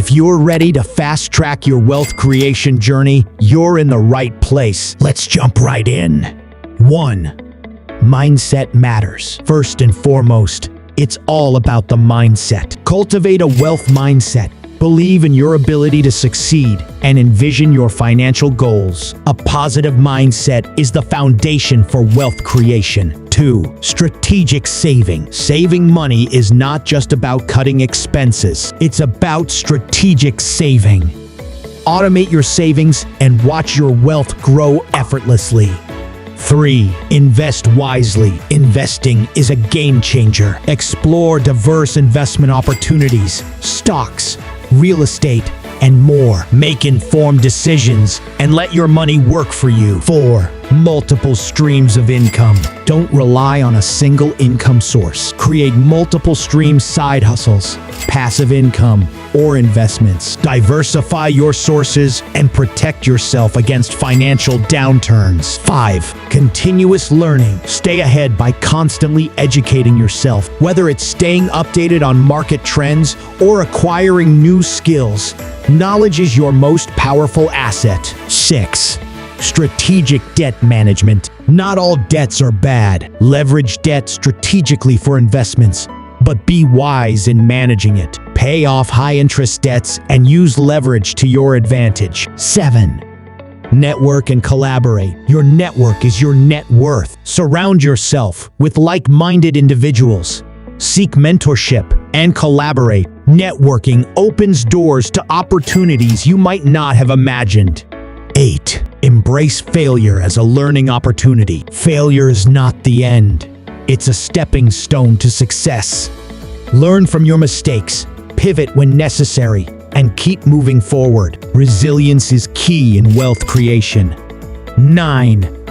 If you're ready to fast-track your wealth creation journey, you're in the right place. Let's jump right in. 1. Mindset matters. First and foremost, it's all about the mindset. Cultivate a wealth mindset. Believe in your ability to succeed and envision your financial goals. A positive mindset is the foundation for wealth creation. 2. Strategic saving. Saving money is not just about cutting expenses. It's about strategic saving. Automate your savings and watch your wealth grow effortlessly. 3. Invest wisely. Investing is a game changer. Explore diverse investment opportunities, stocks, real estate, and more. Make informed decisions and let your money work for you. 4. Multiple streams of income. Don't rely on a single income source. Create multiple stream side hustles, passive income, or investments. Diversify your sources and protect yourself against financial downturns. 5. Continuous learning. Stay ahead by constantly educating yourself, whether it's staying updated on market trends or acquiring new skills. Knowledge is your most powerful asset. 6. Strategic debt management. Not all debts are bad. Leverage debt strategically for investments, but be wise in managing it. Pay off high-interest debts and use leverage to your advantage. 7. Network and collaborate. Your network is your net worth. Surround yourself with like-minded individuals. Seek mentorship and collaborate. Networking opens doors to opportunities you might not have imagined. 8. Embrace failure as a learning opportunity. Failure is not the end. It's a stepping stone to success. Learn from your mistakes, pivot when necessary, and keep moving forward. Resilience is key in wealth creation. 9.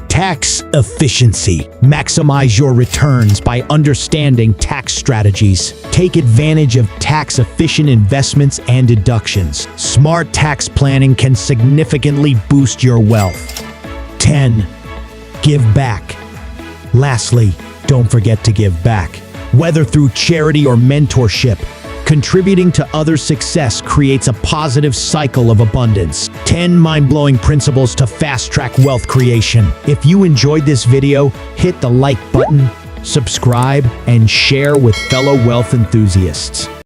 Tax efficiency. Maximize your returns by understanding tax strategies. Take advantage of tax-efficient investments and deductions. Smart tax planning can significantly boost your wealth. 10. Give back. Lastly, don't forget to give back. Whether through charity or mentorship, contributing to others' success creates a positive cycle of abundance. 10 mind-blowing principles to fast-track wealth creation. If you enjoyed this video, hit the like button, subscribe, and share with fellow wealth enthusiasts.